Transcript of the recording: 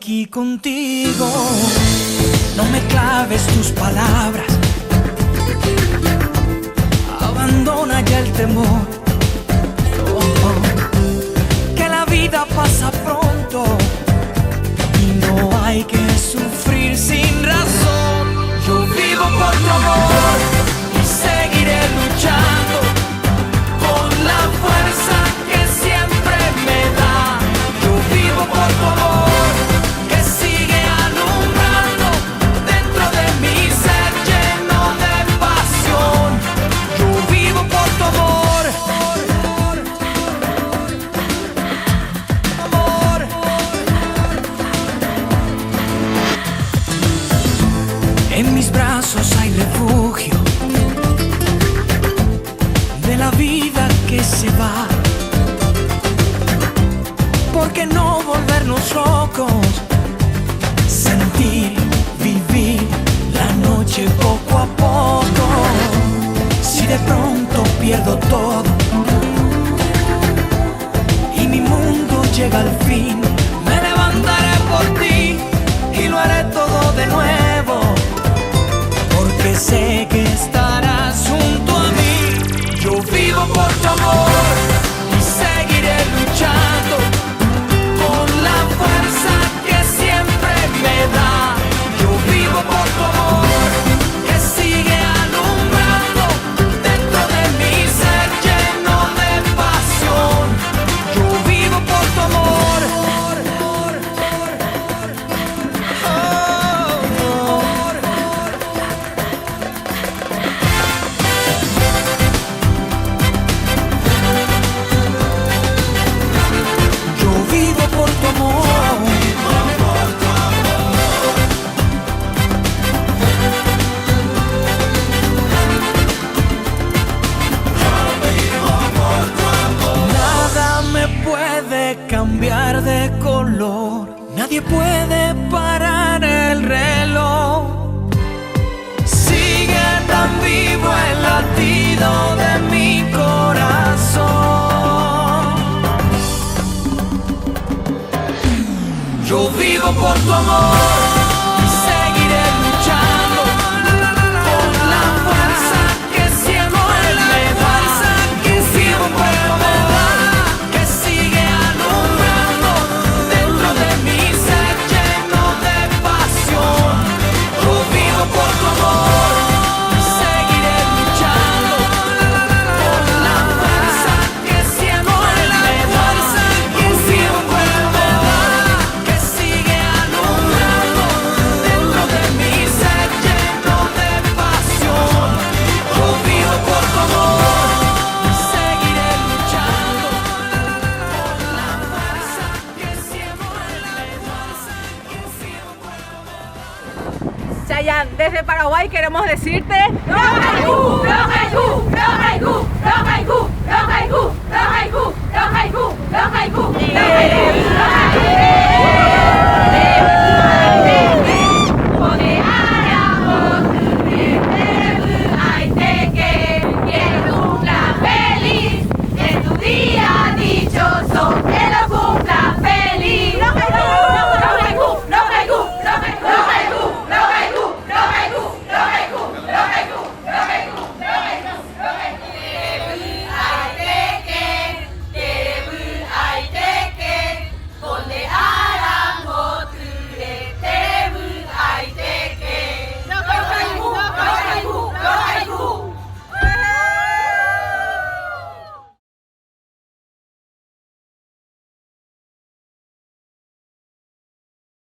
aquí contigo. No me claves tus palabras, abandona ya el temor. Que la vida pasa pronto y no hay que sufrir sin razón. Yo vivo por tu amor y seguiré luchando con la fuerza que siempre me da. Yo vivo por tu amor que sigue alumbrando dentro de mi ser lleno de pasión. Yo vivo por tu amor, amor. En mis brazos hay refugio de la vida que se va. ¿Por qué no volvernos locos? Sentir, vivir la noche poco a poco. Si de pronto pierdo todo y mi mundo llega al fin, me levantaré por ti y lo haré todo de nuevo, porque sé que estarás junto a mí. Yo vivo por tu amor y seguiré luchando con la fuerza que siempre me da. Yo vivo por tu amor que sigue alumbrando dentro de mi ser lleno de pasión. Yo vivo por tu amor. Yo vivo por tu amor. Nada me puede cambiar de color, nadie puede parar el reloj. Sigue tan vivo el latido de mi corazón. Yo vivo por tu amor y seguiré luchando con la fuerza que siempre me da. Yo vivo por tu amor que sigue alumbrando dentro de mi ser lleno de pasión. Yo vivo por tu amor y seguiré luchando con la fuerza que siempre me da. Yo vivo por tu amor que sigue alumbrando dentro de mi ser lleno de pasión. Yo vivo por tu amor y seguiré luchando con la fuerza que siempre me da. Yo vivo por tu amor. Chayanne, desde Paraguay queremos decirte ¡Los haiku!